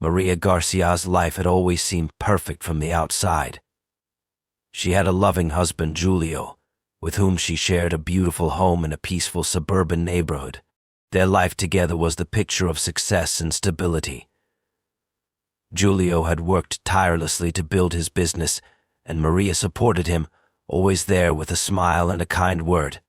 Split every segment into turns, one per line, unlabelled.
Maria Garcia's life had always seemed perfect from the outside. She had a loving husband, Julio, with whom she shared a beautiful home in a peaceful suburban neighborhood. Their life together was the picture of success and stability. Julio had worked tirelessly to build his business, and Maria supported him, always there with a smile and a kind word.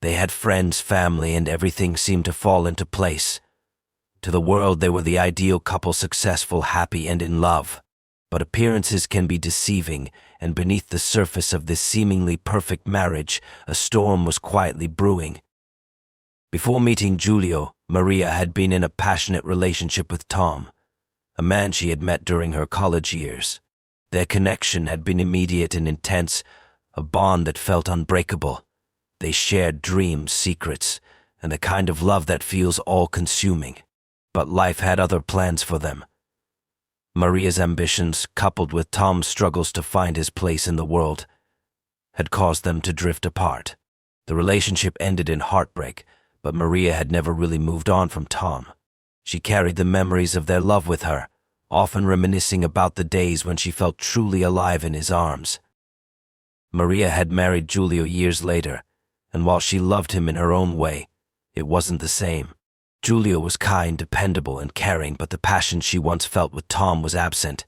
They had friends, family, and everything seemed to fall into place. To the world, they were the ideal couple, successful, happy, and in love. But appearances can be deceiving, and beneath the surface of this seemingly perfect marriage, a storm was quietly brewing. Before meeting Julio, Maria had been in a passionate relationship with Tom, a man she had met during her college years. Their connection had been immediate and intense, a bond that felt unbreakable. They shared dreams, secrets, and the kind of love that feels all-consuming. But life had other plans for them. Maria's ambitions, coupled with Tom's struggles to find his place in the world, had caused them to drift apart. The relationship ended in heartbreak, but Maria had never really moved on from Tom. She carried the memories of their love with her, often reminiscing about the days when she felt truly alive in his arms. Maria had married Julio years later, and while she loved him in her own way, it wasn't the same. Julio was kind, dependable, and caring, but the passion she once felt with Tom was absent.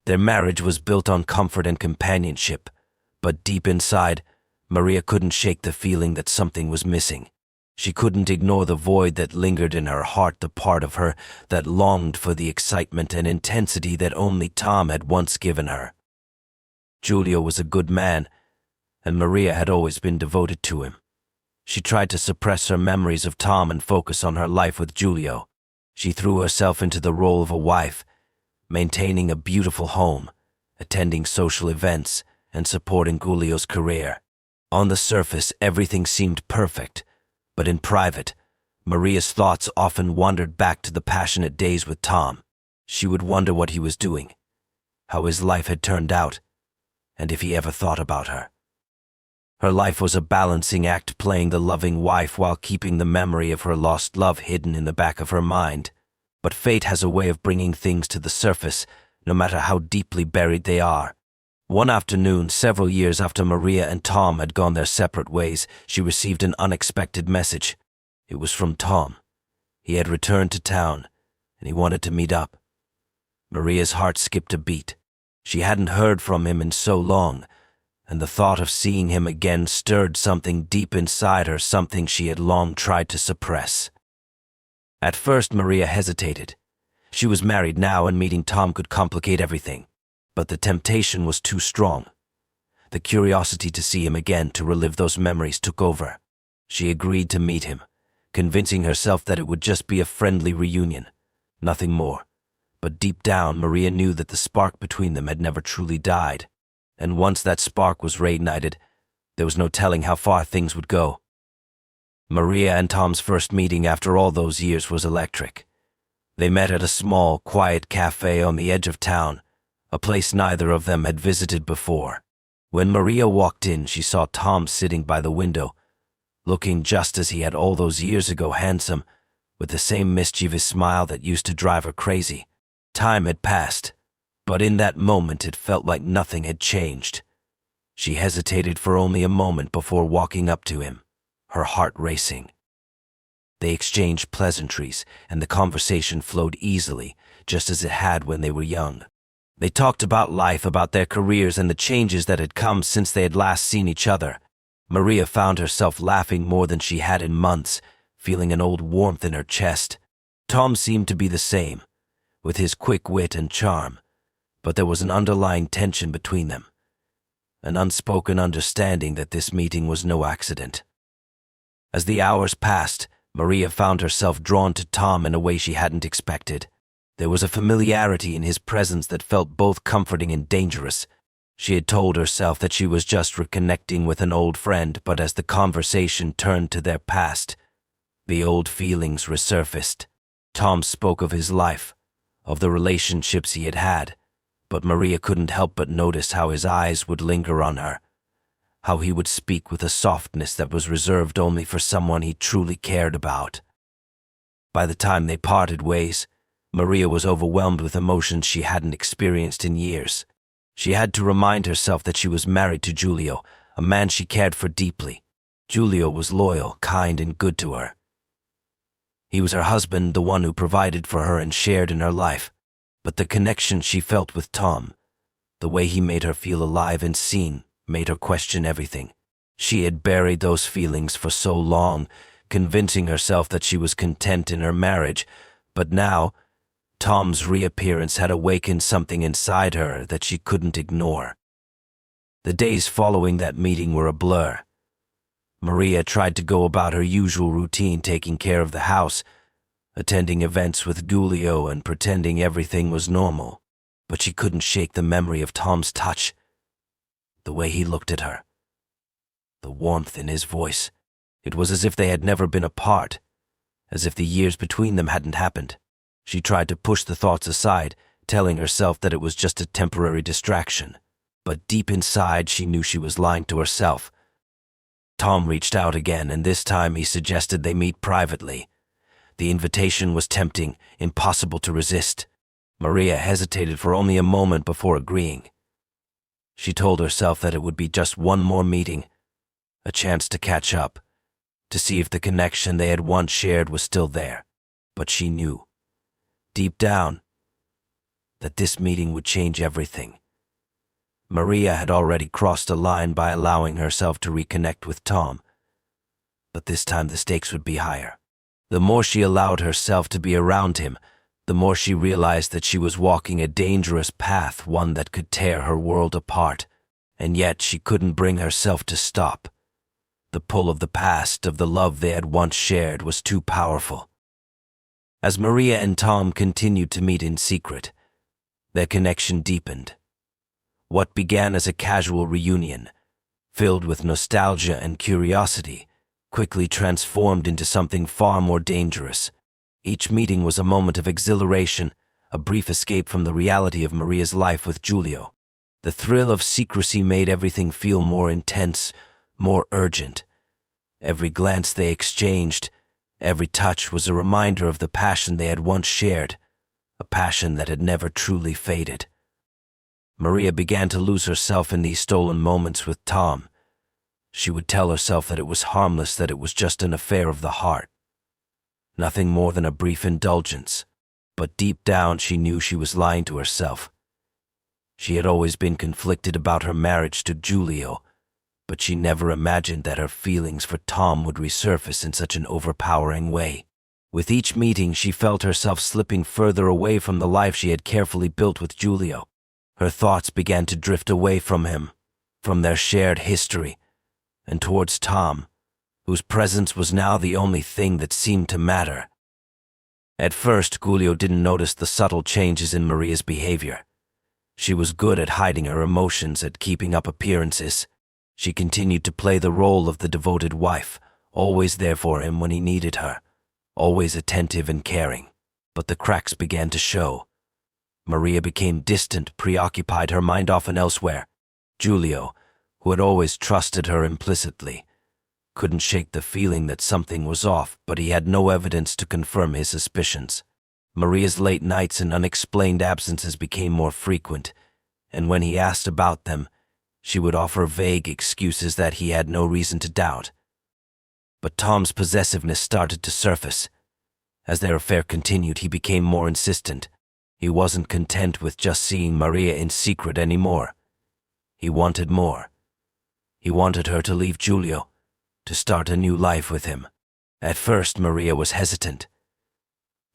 Their marriage was built on comfort and companionship, but deep inside, Maria couldn't shake the feeling that something was missing. She couldn't ignore the void that lingered in her heart, the part of her that longed for the excitement and intensity that only Tom had once given her. Julio was a good man, and Maria had always been devoted to him. She tried to suppress her memories of Tom and focus on her life with Julio. She threw herself into the role of a wife, maintaining a beautiful home, attending social events, and supporting Julio's career. On the surface, everything seemed perfect, but in private, Maria's thoughts often wandered back to the passionate days with Tom. She would wonder what he was doing, how his life had turned out, and if he ever thought about her. Her life was a balancing act, playing the loving wife while keeping the memory of her lost love hidden in the back of her mind. But fate has a way of bringing things to the surface, no matter how deeply buried they are. One afternoon, several years after Maria and Tom had gone their separate ways, she received an unexpected message. It was from Tom. He had returned to town, and he wanted to meet up. Maria's heart skipped a beat. She hadn't heard from him in so long, and the thought of seeing him again stirred something deep inside her, something she had long tried to suppress. At first, Maria hesitated. She was married now, and meeting Tom could complicate everything. But the temptation was too strong. The curiosity to see him again, to relive those memories, took over. She agreed to meet him, convincing herself that it would just be a friendly reunion, nothing more. But deep down, Maria knew that the spark between them had never truly died. And once that spark was reignited, there was no telling how far things would go. Maria and Tom's first meeting after all those years was electric. They met at a small, quiet cafe on the edge of town, a place neither of them had visited before. When Maria walked in, she saw Tom sitting by the window, looking just as he had all those years ago, handsome, with the same mischievous smile that used to drive her crazy. Time had passed, but in that moment it felt like nothing had changed. She hesitated for only a moment before walking up to him, her heart racing. They exchanged pleasantries, and the conversation flowed easily, just as it had when they were young. They talked about life, about their careers, and the changes that had come since they had last seen each other. Maria found herself laughing more than she had in months, feeling an old warmth in her chest. Tom seemed to be the same, with his quick wit and charm, but there was an underlying tension between them, an unspoken understanding that this meeting was no accident. As the hours passed, Maria found herself drawn to Tom in a way she hadn't expected. There was a familiarity in his presence that felt both comforting and dangerous. She had told herself that she was just reconnecting with an old friend, but as the conversation turned to their past, the old feelings resurfaced. Tom spoke of his life, of the relationships he had had, but Maria couldn't help but notice how his eyes would linger on her, how he would speak with a softness that was reserved only for someone he truly cared about. By the time they parted ways, Maria was overwhelmed with emotions she hadn't experienced in years. She had to remind herself that she was married to Giulio, a man she cared for deeply. Giulio was loyal, kind, and good to her. He was her husband, the one who provided for her and shared in her life. But the connection she felt with Tom, the way he made her feel alive and seen, made her question everything. She had buried those feelings for so long, convincing herself that she was content in her marriage, but now, Tom's reappearance had awakened something inside her that she couldn't ignore. The days following that meeting were a blur. Maria tried to go about her usual routine, taking care of the house, attending events with Giulio and pretending everything was normal. But she couldn't shake the memory of Tom's touch, the way he looked at her, the warmth in his voice. It was as if they had never been apart, as if the years between them hadn't happened. She tried to push the thoughts aside, telling herself that it was just a temporary distraction. But deep inside, she knew she was lying to herself. Tom reached out again, and this time he suggested they meet privately. The invitation was tempting, impossible to resist. Maria hesitated for only a moment before agreeing. She told herself that it would be just one more meeting, a chance to catch up, to see if the connection they had once shared was still there. But she knew, deep down, that this meeting would change everything. Maria had already crossed a line by allowing herself to reconnect with Tom, but this time the stakes would be higher. The more she allowed herself to be around him, the more she realized that she was walking a dangerous path, one that could tear her world apart, and yet she couldn't bring herself to stop. The pull of the past, of the love they had once shared, was too powerful. As Maria and Tom continued to meet in secret, their connection deepened. What began as a casual reunion, filled with nostalgia and curiosity, quickly transformed into something far more dangerous. Each meeting was a moment of exhilaration, a brief escape from the reality of Maria's life with Giulio. The thrill of secrecy made everything feel more intense, more urgent. Every glance they exchanged, every touch was a reminder of the passion they had once shared, a passion that had never truly faded. Maria began to lose herself in these stolen moments with Tom. She would tell herself that it was harmless, that it was just an affair of the heart, nothing more than a brief indulgence. But deep down she knew she was lying to herself. She had always been conflicted about her marriage to Giulio, but she never imagined that her feelings for Tom would resurface in such an overpowering way. With each meeting, she felt herself slipping further away from the life she had carefully built with Giulio. Her thoughts began to drift away from him, from their shared history, and towards Tom, whose presence was now the only thing that seemed to matter. At first, Giulio didn't notice the subtle changes in Maria's behavior. She was good at hiding her emotions, at keeping up appearances. She continued to play the role of the devoted wife, always there for him when he needed her, always attentive and caring. But the cracks began to show. Maria became distant, preoccupied, her mind often elsewhere. Giulio, who had always trusted her implicitly, couldn't shake the feeling that something was off, but he had no evidence to confirm his suspicions. Maria's late nights and unexplained absences became more frequent, and when he asked about them, she would offer vague excuses that he had no reason to doubt. But Tom's possessiveness started to surface. As their affair continued, he became more insistent. He wasn't content with just seeing Maria in secret anymore. He wanted more. He wanted her to leave Giulio, to start a new life with him. At first, Maria was hesitant.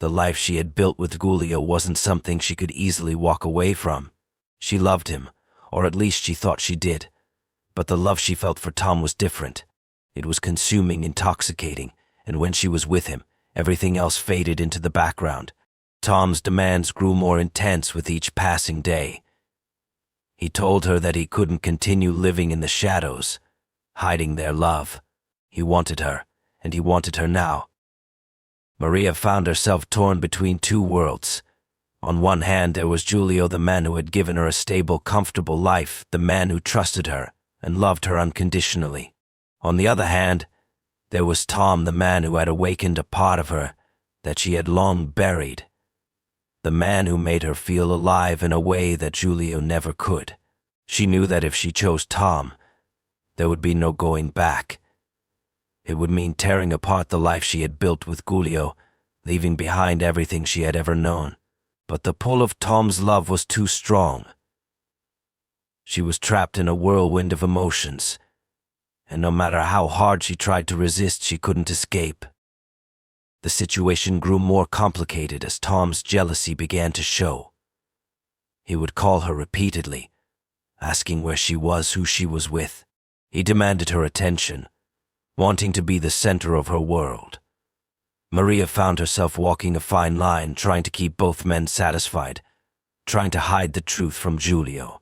The life she had built with Giulio wasn't something she could easily walk away from. She loved him, or at least she thought she did. But the love she felt for Tom was different. It was consuming, intoxicating, and when she was with him, everything else faded into the background. Tom's demands grew more intense with each passing day. He told her that he couldn't continue living in the shadows, hiding their love. He wanted her, and he wanted her now. Maria found herself torn between two worlds. On one hand, there was Giulio, the man who had given her a stable, comfortable life, the man who trusted her and loved her unconditionally. On the other hand, there was Tom, the man who had awakened a part of her that she had long buried. The man who made her feel alive in a way that Giulio never could. She knew that if she chose Tom, there would be no going back. It would mean tearing apart the life she had built with Giulio, leaving behind everything she had ever known. But the pull of Tom's love was too strong. She was trapped in a whirlwind of emotions, and no matter how hard she tried to resist, she couldn't escape. The situation grew more complicated as Tom's jealousy began to show. He would call her repeatedly, asking where she was, who she was with. He demanded her attention, wanting to be the center of her world. Maria found herself walking a fine line, trying to keep both men satisfied, trying to hide the truth from Giulio.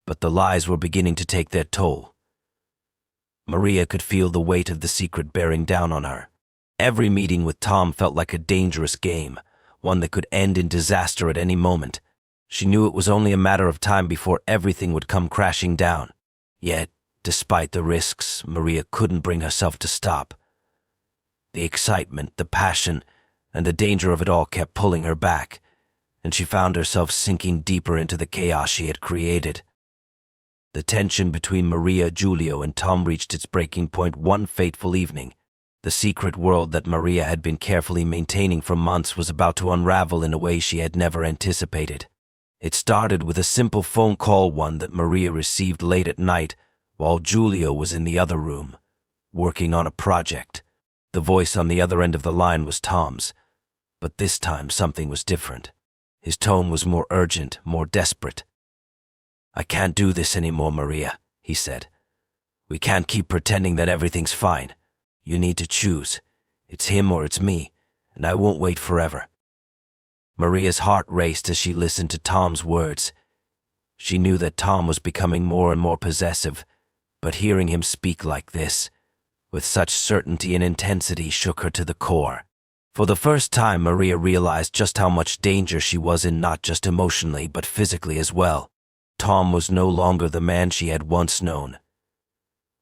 But the lies were beginning to take their toll. Maria could feel the weight of the secret bearing down on her. Every meeting with Tom felt like a dangerous game, one that could end in disaster at any moment. She knew it was only a matter of time before everything would come crashing down. Yet, despite the risks, Maria couldn't bring herself to stop. The excitement, the passion, and the danger of it all kept pulling her back, and she found herself sinking deeper into the chaos she had created. The tension between Maria, Giulio, and Tom reached its breaking point one fateful evening. The secret world that Maria had been carefully maintaining for months was about to unravel in a way she had never anticipated. It started with a simple phone call, one that Maria received late at night while Giulio was in the other room, working on a project. The voice on the other end of the line was Tom's, but this time something was different. His tone was more urgent, more desperate. "I can't do this anymore, Maria," he said. "We can't keep pretending that everything's fine. You need to choose. It's him or it's me, and I won't wait forever." Maria's heart raced as she listened to Tom's words. She knew that Tom was becoming more and more possessive, but hearing him speak like this, with such certainty and intensity, shook her to the core. For the first time, Maria realized just how much danger she was in, not just emotionally, but physically as well. Tom was no longer the man she had once known.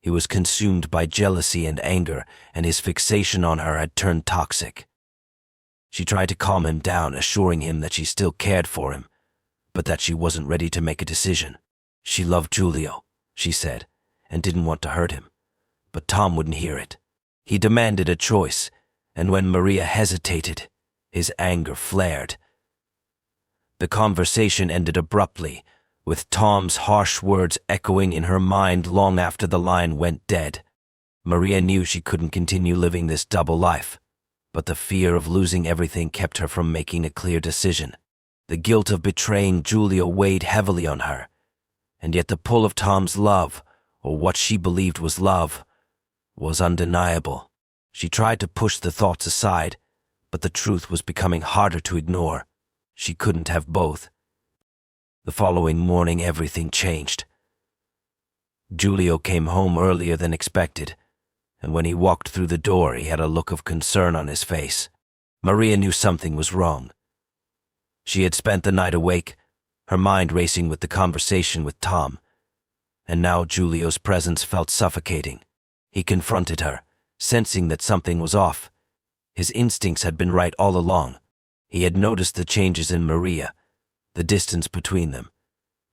He was consumed by jealousy and anger, and his fixation on her had turned toxic. She tried to calm him down, assuring him that she still cared for him, but that she wasn't ready to make a decision. She loved Giulio, she said, and didn't want to hurt him. But Tom wouldn't hear it. He demanded a choice, and when Maria hesitated, his anger flared. The conversation ended abruptly, with Tom's harsh words echoing in her mind long after the line went dead. Maria knew she couldn't continue living this double life, but the fear of losing everything kept her from making a clear decision. The guilt of betraying Giulio weighed heavily on her, and yet the pull of Tom's love, or what she believed was love, was undeniable. She tried to push the thoughts aside, but the truth was becoming harder to ignore. She couldn't have both. The following morning, everything changed. Giulio came home earlier than expected, and when he walked through the door, he had a look of concern on his face. Maria knew something was wrong. She had spent the night awake, her mind racing with the conversation with Tom, and now Giulio's presence felt suffocating. He confronted her, sensing that something was off. His instincts had been right all along. He had noticed the changes in Maria, the distance between them,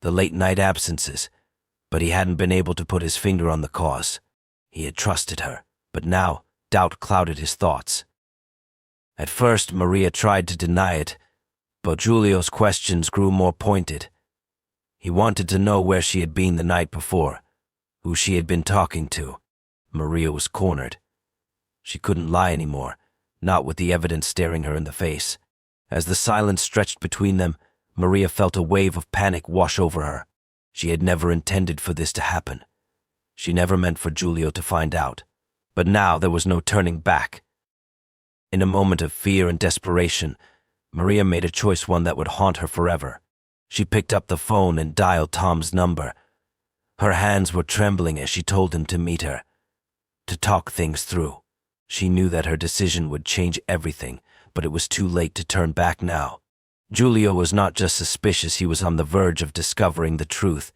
the late-night absences, but he hadn't been able to put his finger on the cause. He had trusted her, but now doubt clouded his thoughts. At first, Maria tried to deny it, but Giulio's questions grew more pointed. He wanted to know where she had been the night before, who she had been talking to. Maria was cornered. She couldn't lie anymore, not with the evidence staring her in the face. As the silence stretched between them, Maria felt a wave of panic wash over her. She had never intended for this to happen. She never meant for Giulio to find out. But now there was no turning back. In a moment of fear and desperation, Maria made a choice, one that would haunt her forever. She picked up the phone and dialed Tom's number. Her hands were trembling as she told him to meet her, to talk things through. She knew that her decision would change everything, but it was too late to turn back now. Giulio was not just suspicious, he was on the verge of discovering the truth,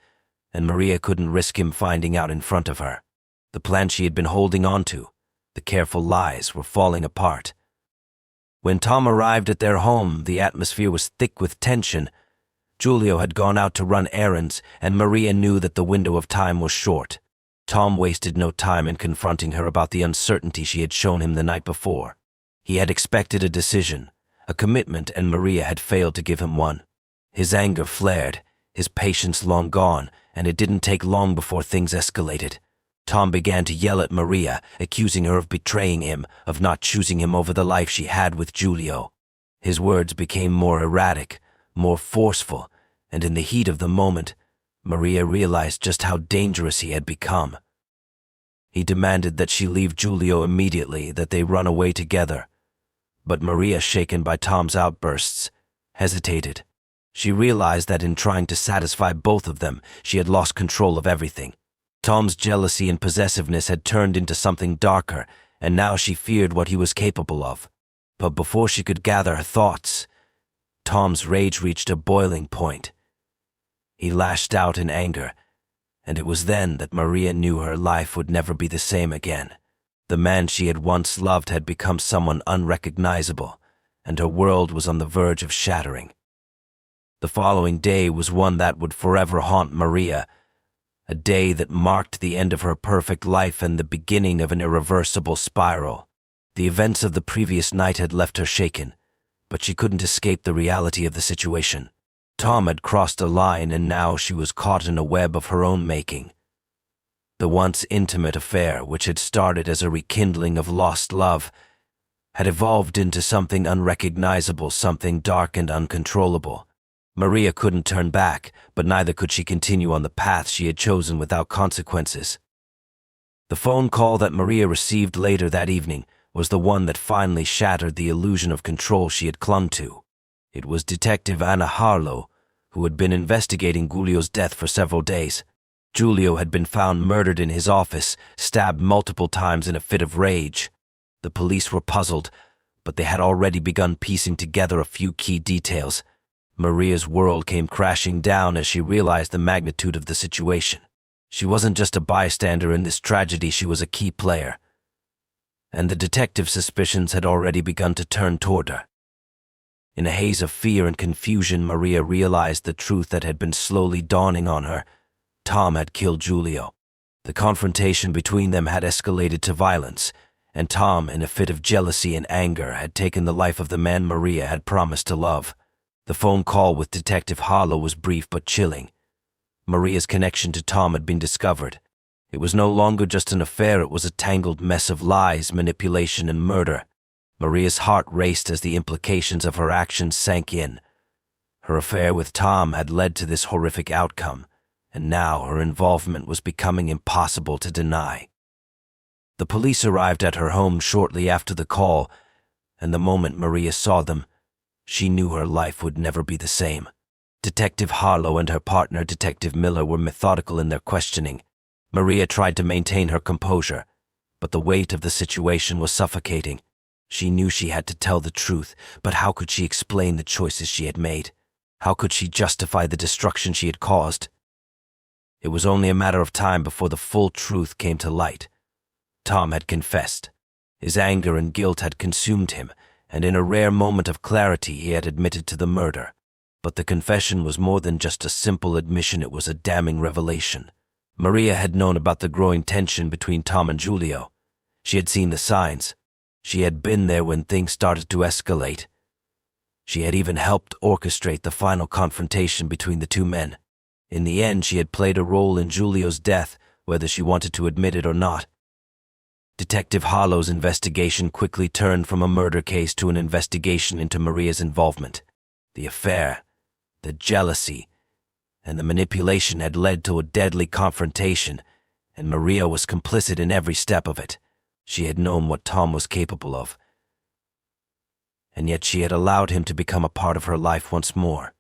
and Maria couldn't risk him finding out in front of her. The plan she had been holding on to, the careful lies, were falling apart. When Tom arrived at their home, the atmosphere was thick with tension. Giulio had gone out to run errands, and Maria knew that the window of time was short. Tom wasted no time in confronting her about the uncertainty she had shown him the night before. He had expected a decision, a commitment, and Maria had failed to give him one. His anger flared, his patience long gone, and it didn't take long before things escalated. Tom began to yell at Maria, accusing her of betraying him, of not choosing him over the life she had with Giulio. His words became more erratic, more forceful, and in the heat of the moment, Maria realized just how dangerous he had become. He demanded that she leave Giulio immediately, that they run away together. But Maria, shaken by Tom's outbursts, hesitated. She realized that in trying to satisfy both of them, she had lost control of everything. Tom's jealousy and possessiveness had turned into something darker, and now she feared what he was capable of. But before she could gather her thoughts, Tom's rage reached a boiling point. He lashed out in anger, and it was then that Maria knew her life would never be the same again. The man she had once loved had become someone unrecognizable, and her world was on the verge of shattering. The following day was one that would forever haunt Maria, a day that marked the end of her perfect life and the beginning of an irreversible spiral. The events of the previous night had left her shaken, but she couldn't escape the reality of the situation. Tom had crossed a line, and now she was caught in a web of her own making. The once intimate affair, which had started as a rekindling of lost love, had evolved into something unrecognizable, something dark and uncontrollable. Maria couldn't turn back, but neither could she continue on the path she had chosen without consequences. The phone call that Maria received later that evening was the one that finally shattered the illusion of control she had clung to. It was Detective Anna Harlow, who had been investigating Giulio's death for several days. Giulio had been found murdered in his office, stabbed multiple times in a fit of rage. The police were puzzled, but they had already begun piecing together a few key details. Maria's world came crashing down as she realized the magnitude of the situation. She wasn't just a bystander in this tragedy, she was a key player. And the detective's suspicions had already begun to turn toward her. In a haze of fear and confusion, Maria realized the truth that had been slowly dawning on her. Tom had killed Giulio. The confrontation between them had escalated to violence, and Tom, in a fit of jealousy and anger, had taken the life of the man Maria had promised to love. The phone call with Detective Harlow was brief but chilling. Maria's connection to Tom had been discovered. It was no longer just an affair, it was a tangled mess of lies, manipulation, and murder. Maria's heart raced as the implications of her actions sank in. Her affair with Tom had led to this horrific outcome, and now her involvement was becoming impossible to deny. The police arrived at her home shortly after the call, and the moment Maria saw them, she knew her life would never be the same. Detective Harlow and her partner, Detective Miller, were methodical in their questioning. Maria tried to maintain her composure, but the weight of the situation was suffocating. She knew she had to tell the truth, but how could she explain the choices she had made? How could she justify the destruction she had caused? It was only a matter of time before the full truth came to light. Tom had confessed. His anger and guilt had consumed him, and in a rare moment of clarity he had admitted to the murder. But the confession was more than just a simple admission, it was a damning revelation. Maria had known about the growing tension between Tom and Giulio. She had seen the signs. She had been there when things started to escalate. She had even helped orchestrate the final confrontation between the two men. In the end, she had played a role in Giulio's death, whether she wanted to admit it or not. Detective Harlow's investigation quickly turned from a murder case to an investigation into Maria's involvement. The affair, the jealousy, and the manipulation had led to a deadly confrontation, and Maria was complicit in every step of it. She had known what Tom was capable of, and yet she had allowed him to become a part of her life once more.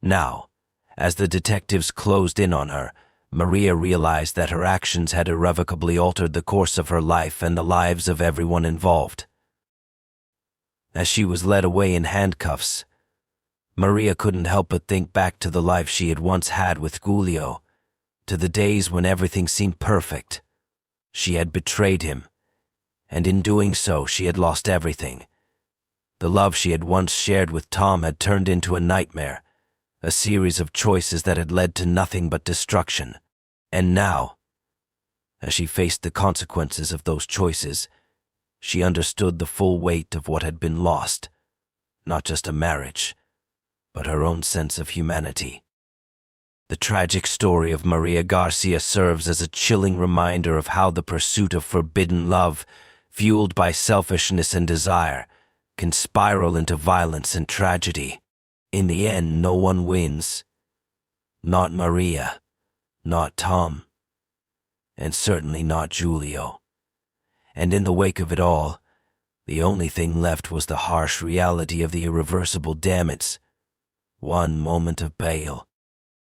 Now, as the detectives closed in on her, Maria realized that her actions had irrevocably altered the course of her life and the lives of everyone involved. As she was led away in handcuffs, Maria couldn't help but think back to the life she had once had with Giulio, to the days when everything seemed perfect. She had betrayed him, and in doing so she had lost everything. The love she had once shared with Tom had turned into a nightmare, a series of choices that had led to nothing but destruction. And now, as she faced the consequences of those choices, she understood the full weight of what had been lost, not just a marriage, but her own sense of humanity. The tragic story of Maria Garcia serves as a chilling reminder of how the pursuit of forbidden love, fueled by selfishness and desire, can spiral into violence and tragedy. In the end, no one wins. Not Maria, not Tom, and certainly not Giulio. And in the wake of it all, the only thing left was the harsh reality of the irreversible damage. One moment of bail,